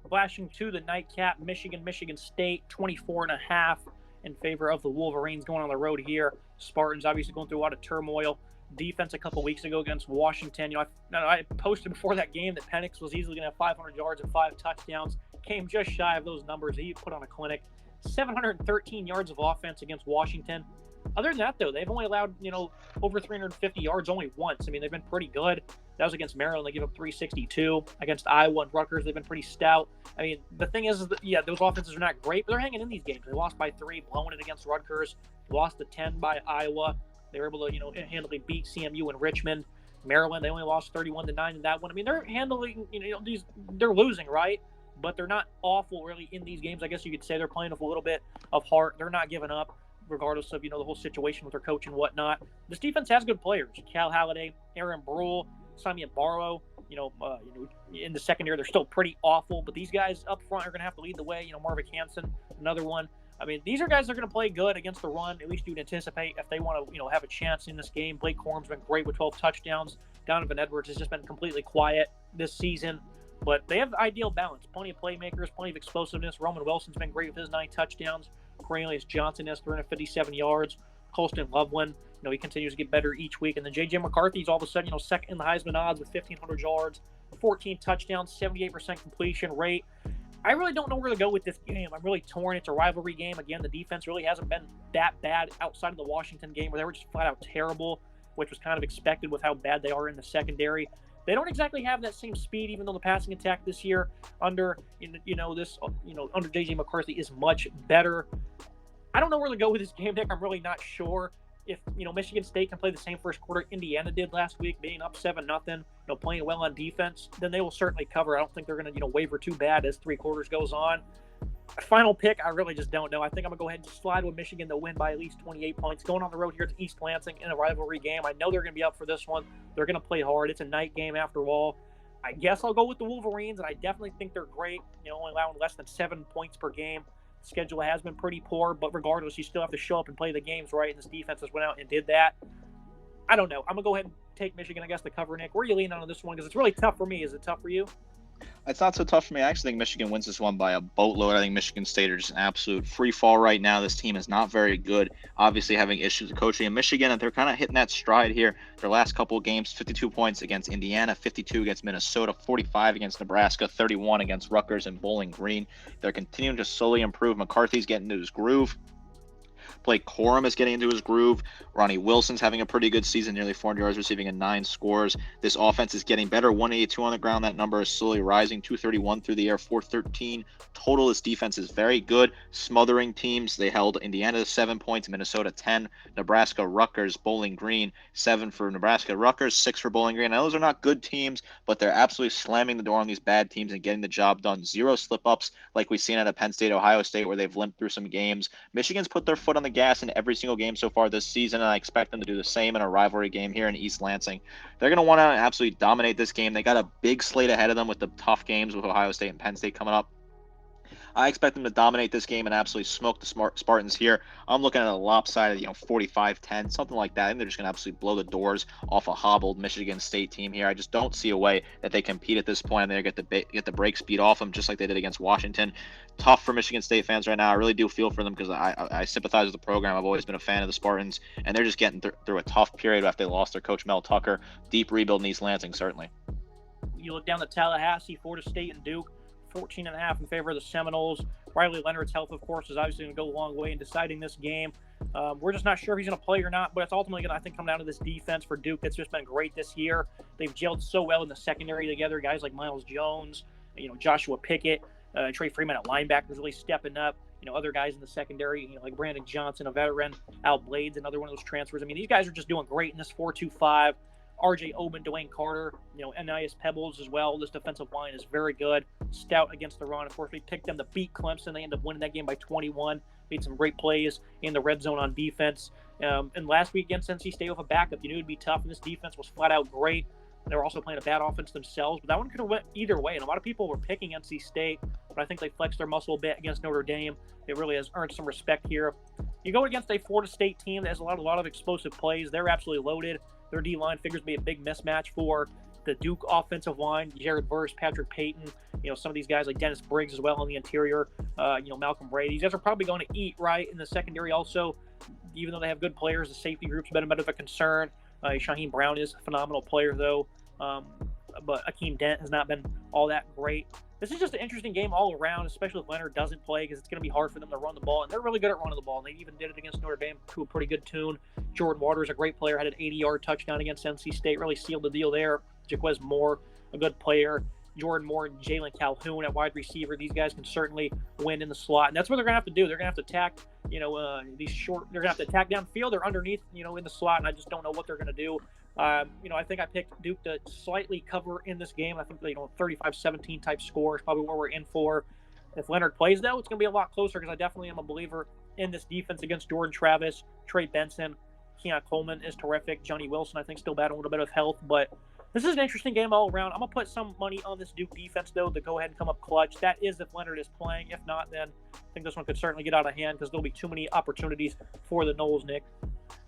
Flashing to the nightcap, Michigan State, 24.5 in favor of the Wolverines going on the road here. Spartans obviously going through a lot of turmoil. Defense a couple weeks ago against Washington. I posted before that game that Penix was easily going to have 500 yards and 5 touchdowns. Came just shy of those numbers. He put on a clinic. 713 yards of offense against Washington. Other than that, though, they've only allowed, over 350 yards only once. I mean, they've been pretty good. That was against Maryland. They gave up 362. Against Iowa and Rutgers, they've been pretty stout. I mean, the thing is that, those offenses are not great, but they're hanging in these games. They lost by 3, blowing it against Rutgers. Lost to 10 by Iowa. They were able to, handily beat CMU and Richmond. Maryland, they only lost 31-9 in that one. I mean, they're handling, they're losing, right? But they're not awful, really, in these games. I guess you could say they're playing with a little bit of heart. They're not giving up, regardless of, the whole situation with their coach and whatnot. This defense has good players. Cal Halliday, Aaron Brule, Simeon Barrow. In the secondary, they're still pretty awful. But these guys up front are going to have to lead the way. Marvick Hansen, another one. I mean, these are guys that are going to play good against the run. At least you'd anticipate if they want to, have a chance in this game. Blake Corum's been great with 12 touchdowns. Donovan Edwards has just been completely quiet this season. But they have the ideal balance. Plenty of playmakers, plenty of explosiveness. Roman Wilson's been great with his 9 touchdowns. Cornelius Johnson has 357 yards. Colston Loveland, he continues to get better each week. And then J.J. McCarthy's all of a sudden, second in the Heisman odds with 1,500 yards, 14 touchdowns, 78% completion rate. I really don't know where to go with this game. I'm really torn. It's a rivalry game. Again, the defense really hasn't been that bad outside of the Washington game where they were just flat out terrible, which was kind of expected with how bad they are in the secondary. They don't exactly have that same speed, even though the passing attack this year under J.J. McCarthy is much better. I don't know where to go with this game, Nick. I'm really not sure. If Michigan State can play the same first quarter Indiana did last week, being up 7-0, playing well on defense, then they will certainly cover. I don't think they're going to waver too bad as three quarters goes on. Final pick, I really just don't know. I think I'm going to go ahead and slide with Michigan to win by at least 28 points. Going on the road here to East Lansing in a rivalry game. I know they're going to be up for this one. They're going to play hard. It's a night game after all. I guess I'll go with the Wolverines, and I definitely think they're great. Only allowing less than 7 points per game. Schedule has been pretty poor, but regardless, you still have to show up and play the games right, and this defense has went out and did that. I don't know. I'm going to go ahead and take Michigan, I guess, to cover, Nick. Where are you leaning on this one? Because it's really tough for me. Is it tough for you? It's not so tough for me. I actually think Michigan wins this one by a boatload. I think Michigan State are just an absolute free fall right now. This team is not very good. Obviously having issues with coaching in Michigan, and they're kind of hitting that stride here. Their last couple of games, 52 points against Indiana, 52 against Minnesota, 45 against Nebraska, 31 against Rutgers and Bowling Green. They're continuing to slowly improve. McCarthy's getting into his groove. Blake Corum is getting into his groove. Ronnie Wilson's having a pretty good season, nearly 400 yards receiving and 9 scores. This offense is getting better. 182 on the ground. That number is slowly rising. 231 through the air, 413 total. This defense is very good, smothering teams. They held Indiana to 7 points, Minnesota 10, Nebraska, Rutgers, Bowling Green 7 for Nebraska, Rutgers 6 for Bowling Green. Now those are not good teams, but they're absolutely slamming the door on these bad teams and getting the job done. 0 slip-ups like we've seen out of Penn State-Ohio State where they've limped through some games. Michigan's put their foot on the gas in every single game so far this season, and I expect them to do the same in a rivalry game here in East Lansing. They're going to want to absolutely dominate this game. They got a big slate ahead of them with the tough games with Ohio State and Penn State coming up. I expect them to dominate this game and absolutely smoke the Spartans here. I'm looking at a lopsided, 45-10, something like that. I think they're just going to absolutely blow the doors off a hobbled Michigan State team here. I just don't see a way that they compete at this point and they get the break speed off them just like they did against Washington. Tough for Michigan State fans right now. I really do feel for them because I sympathize with the program. I've always been a fan of the Spartans, and they're just getting through a tough period after they lost their coach Mel Tucker. Deep rebuild in East Lansing, certainly. You look down to Tallahassee, Florida State, and Duke. 14.5 in favor of the Seminoles. Riley Leonard's health, of course, is obviously going to go a long way in deciding this game. We're just not sure if he's going to play or not, but it's ultimately going to, I think, come down to this defense for Duke. It's just been great this year. They've gelled so well in the secondary together. Guys like Miles Jones, Joshua Pickett, Trey Freeman at linebacker is really stepping up. Other guys in the secondary, like Brandon Johnson, a veteran, Al Blades, another one of those transfers. I mean, these guys are just doing great in this 4-2-5. RJ Oben, Dwayne Carter, Anias Pebbles as well. This defensive line is very good. Stout against the run. Of course, we picked them to beat Clemson. They ended up winning that game by 21. Made some great plays in the red zone on defense. And last week against NC State with a backup, you knew it'd be tough, and this defense was flat out great. They were also playing a bad offense themselves, but that one could have went either way. And a lot of people were picking NC State, but I think they flexed their muscle a bit against Notre Dame. It really has earned some respect here. You go against a Florida State team that has a lot of explosive plays. They're absolutely loaded. Their D-line figures to be a big mismatch for the Duke offensive line. Jared Verse, Patrick Payton, some of these guys like Dennis Briggs as well on the interior, Malcolm Brady. These guys are probably going to eat right in the secondary also. Even though they have good players, the safety group's been a bit of a concern. Shaheem Brown is a phenomenal player, though. But Akeem Dent has not been all that great. This is just an interesting game all around, especially if Leonard doesn't play, because it's going to be hard for them to run the ball. And they're really good at running the ball. And they even did it against Notre Dame to a pretty good tune. Jordan Waters, a great player, had an 80-yard touchdown against NC State. Really sealed the deal there. Jaquez Moore, a good player. Jordan Moore and Jalen Calhoun at wide receiver. These guys can certainly win in the slot. And that's what they're going to have to do. They're going to have to attack, these short – they're going to have to attack downfield. They're underneath, in the slot, and I just don't know what they're going to do. I think I picked Duke to slightly cover in this game. I think 35-17 type score is probably what we're in for. If Leonard plays, though, it's going to be a lot closer because I definitely am a believer in this defense against Jordan Travis, Trey Benson. Keon Coleman is terrific. Johnny Wilson, I think, still battling a little bit of health. But this is an interesting game all around. I'm going to put some money on this Duke defense, though, to go ahead and come up clutch. That is if Leonard is playing. If not, then I think this one could certainly get out of hand because there'll be too many opportunities for the Noles, Nick.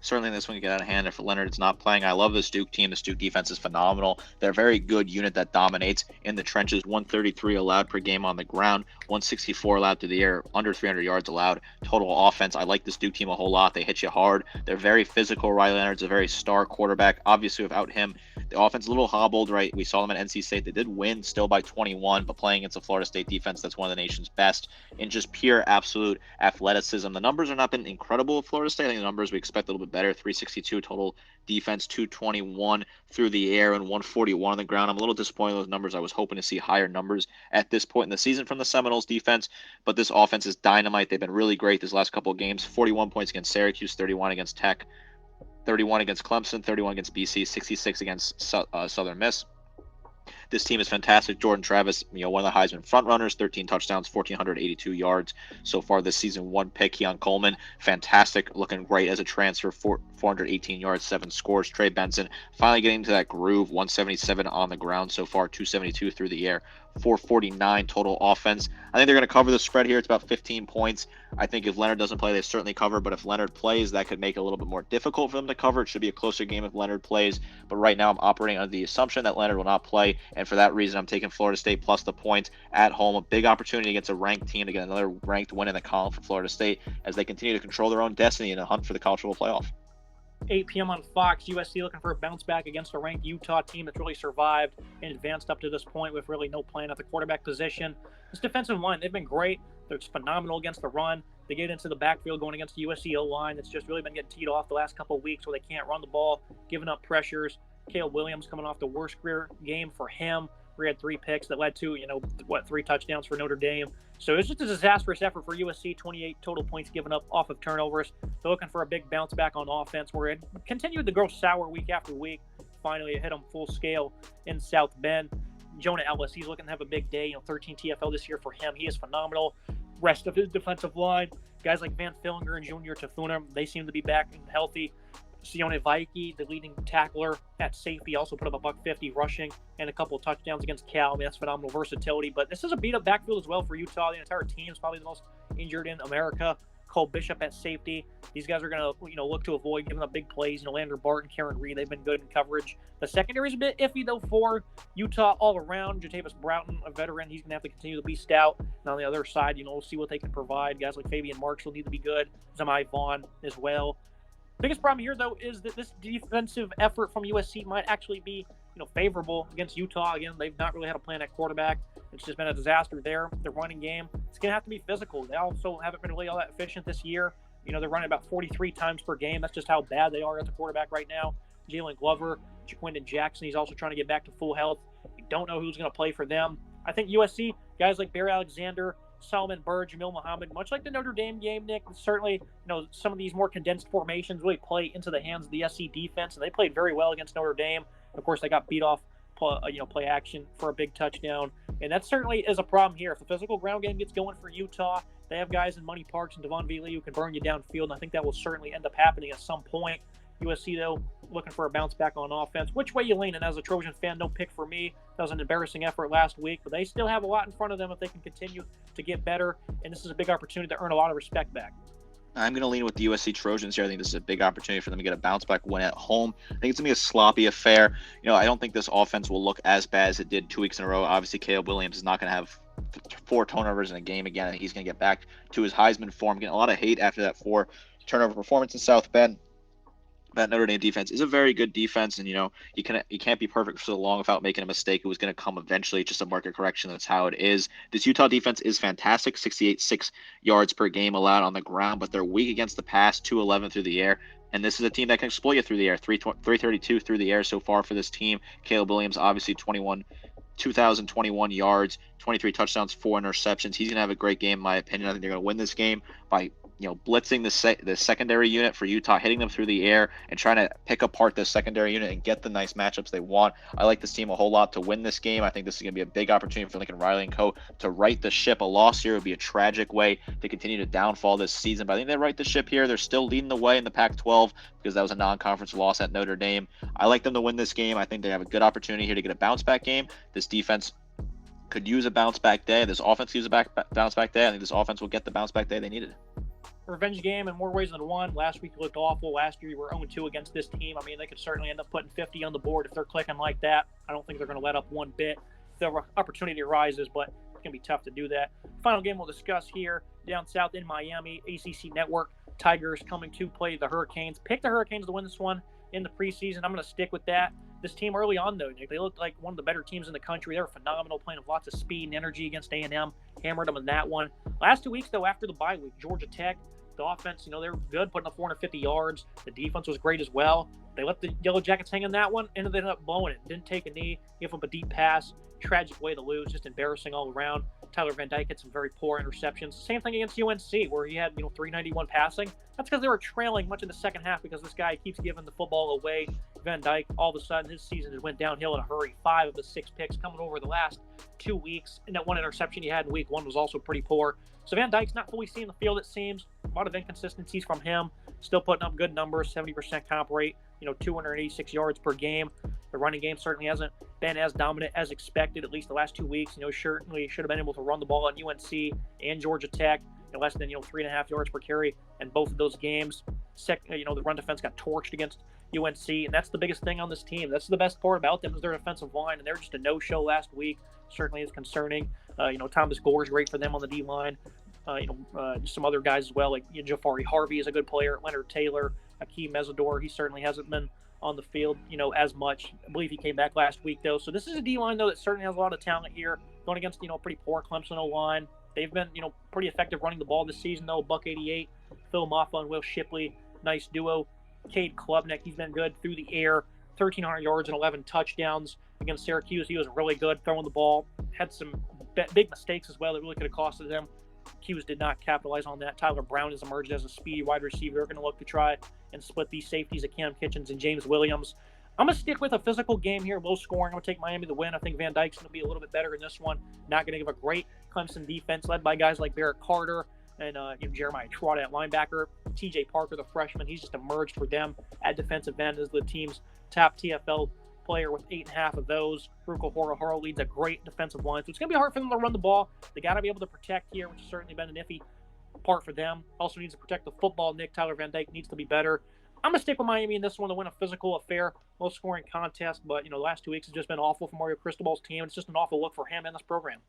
Certainly this one can get out of hand if Leonard's not playing. I love this Duke team. This Duke defense is phenomenal. They're a very good unit that dominates in the trenches. 133 allowed per game on the ground, 164 allowed through the air, under 300 yards allowed. Total offense, I like this Duke team a whole lot. They hit you hard. They're very physical. Riley Leonard's a very star quarterback. Obviously, without him, the offense is a little hobbled, right? We saw them at NC State. They did win still by 21, but playing against a Florida State defense that's one of the nation's best in just pure absolute athleticism. The numbers have not been incredible at Florida State. I think the numbers we expect a little bit better. 362 total defense, 221 through the air, and 141 on the ground. I'm a little disappointed with those numbers. I was hoping to see higher numbers at this point in the season from the Seminoles defense, but this offense is dynamite. They've been really great this last couple of games. 41 points against Syracuse, 31 against Tech, 31 against Clemson, 31 against BC, 66 against Southern Miss. This team is fantastic. Jordan Travis, one of the Heisman frontrunners, 13 touchdowns, 1,482 yards so far this season. 1 pick. Keon Coleman, fantastic, looking great as a transfer, 418 yards, 7 scores. Trey Benson finally getting into that groove, 177 on the ground so far, 272 through the air, 449 total offense. I think they're going to cover the spread here. It's about 15 points. I think if Leonard doesn't play, they certainly cover, but if Leonard plays, that could make it a little bit more difficult for them to cover. It should be a closer game if Leonard plays, but right now I'm operating under the assumption that Leonard will not play, and for that reason, I'm taking Florida State plus the points at home. A big opportunity against a ranked team to get another ranked win in the column for Florida State as they continue to control their own destiny in a hunt for the college football playoff. 8 p.m. on Fox, USC looking for a bounce back against a ranked Utah team that's really survived and advanced up to this point with really no plan at the quarterback position. This defensive line, they've been great. They're phenomenal against the run. They get into the backfield going against the USC O-line that's just really been getting teed off the last couple of weeks where they can't run the ball, giving up pressures. Caleb Williams coming off the worst career game for him. We had 3 picks that led to, 3 touchdowns for Notre Dame. So it's just a disastrous effort for USC, 28 total points given up off of turnovers. They're looking for a big bounce back on offense where it continued to go sour week after week. Finally, it hit them full scale in South Bend. Jonah Ellis, he's looking to have a big day. 13 TFL this year for him. He is phenomenal. Rest of his defensive line, guys like Van Fillinger and Junior Tafuna, they seem to be back and healthy. Sione Vaiki, the leading tackler at safety, also put up a $150 rushing and a couple of touchdowns against Cal. I mean, that's phenomenal versatility. But this is a beat-up backfield as well for Utah. The entire team is probably the most injured in America. Cole Bishop at safety. These guys are going to, look to avoid giving up big plays. Landry Barton, Karen Reed, they've been good in coverage. The secondary is a bit iffy, though, for Utah all around. Jatavis Broughton, a veteran, he's going to have to continue to be stout. And on the other side, we'll see what they can provide. Guys like Fabian Marks will need to be good. Zamai Vaughn as well. Biggest problem here, though, is that this defensive effort from USC might actually be, favorable against Utah. Again, they've not really had a plan at quarterback. It's just been a disaster there. Their running game, it's going to have to be physical. They also haven't been really all that efficient this year. They're running about 43 times per game. That's just how bad they are at the quarterback right now. Jalen Glover, Jaquindon Jackson, he's also trying to get back to full health. We don't know who's going to play for them. I think USC, guys like Barry Alexander, Solomon Byrd, Jamil Muhammad, much like the Notre Dame game, Nick, certainly, some of these more condensed formations really play into the hands of the SC defense, and they played very well against Notre Dame. Of course, they got beat off, play action for a big touchdown, and that certainly is a problem here. If the physical ground game gets going for Utah, they have guys in Money Parks and Devon V. Lee who can burn you downfield, and I think that will certainly end up happening at some point. USC, though, looking for a bounce back on offense. Which way you leaning? As a Trojan fan, no pick for me. That was an embarrassing effort last week, but they still have a lot in front of them if they can continue to get better, and this is a big opportunity to earn a lot of respect back. I'm going to lean with the USC Trojans here. I think this is a big opportunity for them to get a bounce-back win at home. I think it's going to be a sloppy affair. I don't think this offense will look as bad as it did 2 weeks in a row. Obviously, Caleb Williams is not going to have 4 turnovers in a game again, and he's going to get back to his Heisman form. Getting a lot of hate after that 4 turnover performance in South Bend. That Notre Dame defense is a very good defense, and you can't be perfect for so long without making a mistake. It was going to come eventually. It's just a market correction. That's how it is. This Utah defense is fantastic. 68.6 yards per game allowed on the ground, but they're weak against the pass. 211 through the air. And this is a team that can exploit you through the air. 332 through the air so far for this team. Caleb Williams, obviously 2,021 yards, 23 touchdowns, 4 interceptions. He's going to have a great game, in my opinion. I think they're going to win this game by blitzing the secondary unit for Utah, hitting them through the air and trying to pick apart the secondary unit and get the nice matchups they want. I like this team a whole lot to win this game. I think this is going to be a big opportunity for Lincoln Riley and co. to right the ship. A loss here would be a tragic way to continue to downfall this season, but I think they right the ship here. They're still leading the way in the Pac-12 because that was a non-conference loss at Notre Dame. I like them to win this game. I think they have a good opportunity here to get a bounce-back game. This defense could use a bounce-back day. This offense could use a bounce-back day. I think this offense will get the bounce-back day they needed. revenge game in more ways than one. Last week you looked awful. Last year you were 0-2 against this team. I mean, they could certainly end up putting 50 on the board if they're clicking like that. I don't think they're going to let up one bit if the opportunity arises, but it's going to be tough to do that. Final game we'll discuss here down south in Miami, ACC Network. Tigers coming to play the Hurricanes. Pick the Hurricanes to win this one in the preseason. I'm going to stick with that. This team early on, though, Nick, they looked like one of the better teams in the country. They were phenomenal, playing with lots of speed and energy against A&M. Hammered them in that one. Last 2 weeks, though, after the bye week, Georgia Tech, the offense, they were good, putting up 450 yards. The defense was great as well. They let the Yellow Jackets hang in that one, and they ended up blowing it. Didn't take a knee, gave up a deep pass. Tragic way to lose, just embarrassing all around. Tyler Van Dyke had some very poor interceptions. Same thing against UNC, where he had 391 passing. That's because they were trailing much in the second half because this guy keeps giving the football away. Van Dyke, all of a sudden, his season just went downhill in a hurry. 5 of the 6 picks coming over the last 2 weeks, and that one interception he had in week 1 was also pretty poor. So Van Dyke's not fully seeing the field, it seems. A lot of inconsistencies from him. Still putting up good numbers, 70% comp rate, 286 yards per game. The running game certainly hasn't been as dominant as expected, at least the last 2 weeks. Certainly should have been able to run the ball on UNC and Georgia Tech, less than 3.5 yards per carry in both of those games. The run defense got torched against UNC, and that's the biggest thing on this team. That's the best part about them is their defensive line, and they're just a no-show last week. Certainly is concerning. Thomas Gore is great for them on the D-line. Some other guys as well, like Jafari Harvey is a good player. Leonard Taylor, Akeem Mesidor, he certainly hasn't been on the field, as much. I believe he came back last week, though. So this is a D-line, though, that certainly has a lot of talent here. Going against, pretty poor Clemson O-line. They've been, pretty effective running the ball this season, though. Buck 88, Phil Maffa and Will Shipley, nice duo. Cade Klubnik, he's been good through the air. 1,300 yards and 11 touchdowns against Syracuse. He was really good throwing the ball. Had some big mistakes as well that really could have costed them. Hughes did not capitalize on that. Tyler Brown has emerged as a speedy wide receiver. They're going to look to try and split these safeties of Cam Kitchens and James Williams. I'm going to stick with a physical game here, low scoring. I'm going to take Miami to win. I think Van Dyke's going to be a little bit better in this one. Not going to give a great Clemson defense led by guys like Barrett Carter and Jeremiah Trott at linebacker. TJ Parker, the freshman, he's just emerged for them at defensive end as the team's top TFL player with 8.5 of those. Ruko Horo leads a great defensive line. So it's going to be hard for them to run the ball. They got to be able to protect here, which has certainly been an iffy part for them. Also needs to protect the football. Tyler Van Dyke needs to be better. I'm going to stick with Miami in this one to win a physical, fair, low-scoring contest. But, the last 2 weeks have just been awful for Mario Cristobal's team. It's just an awful look for him and this program.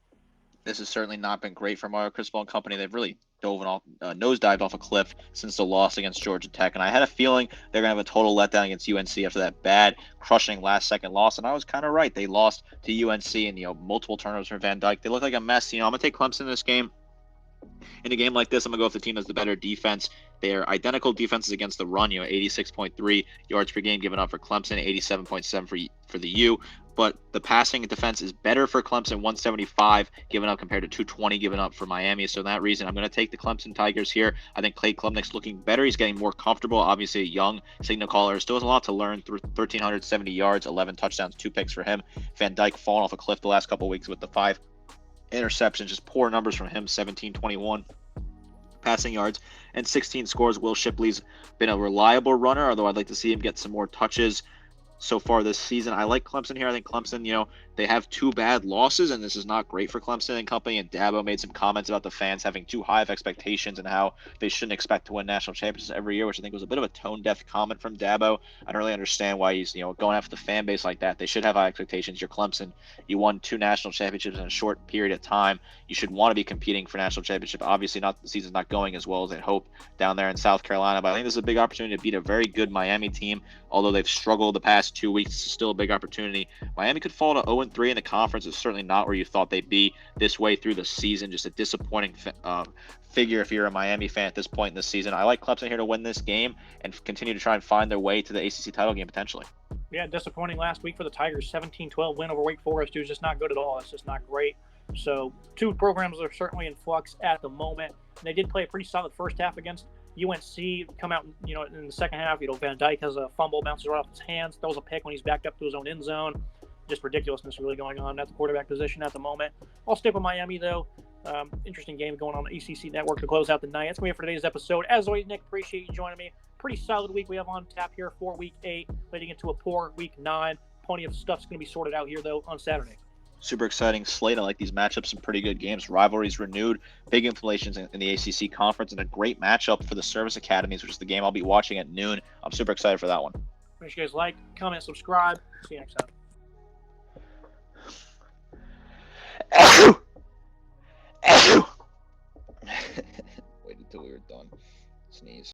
This has certainly not been great for Mario Cristobal and company. They've really nosedived off a cliff since the loss against Georgia Tech. And I had a feeling they're going to have a total letdown against UNC after that bad, crushing last-second loss. And I was kind of right. They lost to UNC and, multiple turnovers from Van Dyke. They look like a mess. I'm going to take Clemson in this game. In a game like this, I'm going to go with the team that's the better defense. They're identical defenses against the run, 86.3 yards per game given up for Clemson, 87.7 for the U. But the passing defense is better for Clemson, 175 given up compared to 220 given up for Miami. So in that reason, I'm going to take the Clemson Tigers here. I think Clay Klubnik's looking better. He's getting more comfortable. Obviously, a young signal caller. Still has a lot to learn. 1,370 yards, 11 touchdowns, 2 picks for him. Van Dyke falling off a cliff the last couple of weeks with the 5 interceptions. Just poor numbers from him, 17-21 passing yards and 16 scores. Will Shipley's been a reliable runner, although I'd like to see him get some more touches so far this season. I like Clemson here. I think Clemson, they have 2 bad losses, and this is not great for Clemson and company. And Dabo made some comments about the fans having too high of expectations and how they shouldn't expect to win national championships every year, which I think was a bit of a tone-deaf comment from Dabo. I don't really understand why he's, going after the fan base like that. They should have high expectations. You're Clemson. You won 2 national championships in a short period of time. You should want to be competing for national championship. Obviously, the season's not going as well as they'd hope down there in South Carolina, but I think this is a big opportunity to beat a very good Miami team. Although they've struggled the past 2 weeks, it's still a big opportunity. Miami could fall to 0-3 in the conference. It's certainly not where you thought they'd be this way through the season. Just a disappointing figure if you're a Miami fan at this point in the season. I like Clemson here to win this game and continue to try and find their way to the ACC title game potentially. Yeah, disappointing last week for the Tigers. 17-12 win over Wake Forest. It was just not good at all. It's just not great. So 2 programs are certainly in flux at the moment. And they did play a pretty solid first half against UNC. Come out, in the second half, Van Dyke has a fumble, bounces right off his hands, throws a pick when he's backed up to his own end zone. Just ridiculousness really going on at the quarterback position at the moment. I'll stick with Miami, though. Interesting game going on the ACC Network to close out the night. That's going to be it for today's episode. As always, Nick, appreciate you joining me. Pretty solid week we have on tap here for Week 8, leading into a poor Week 9. Plenty of stuff's going to be sorted out here, though, on Saturday. Super exciting slate. I like these matchups, some pretty good games. Rivalries renewed, big inflations in the ACC conference, and a great matchup for the service academies, which is the game I'll be watching at noon. I'm super excited for that one. Make sure you guys like, comment, subscribe. See you next time. Wait until we were done. Sneeze.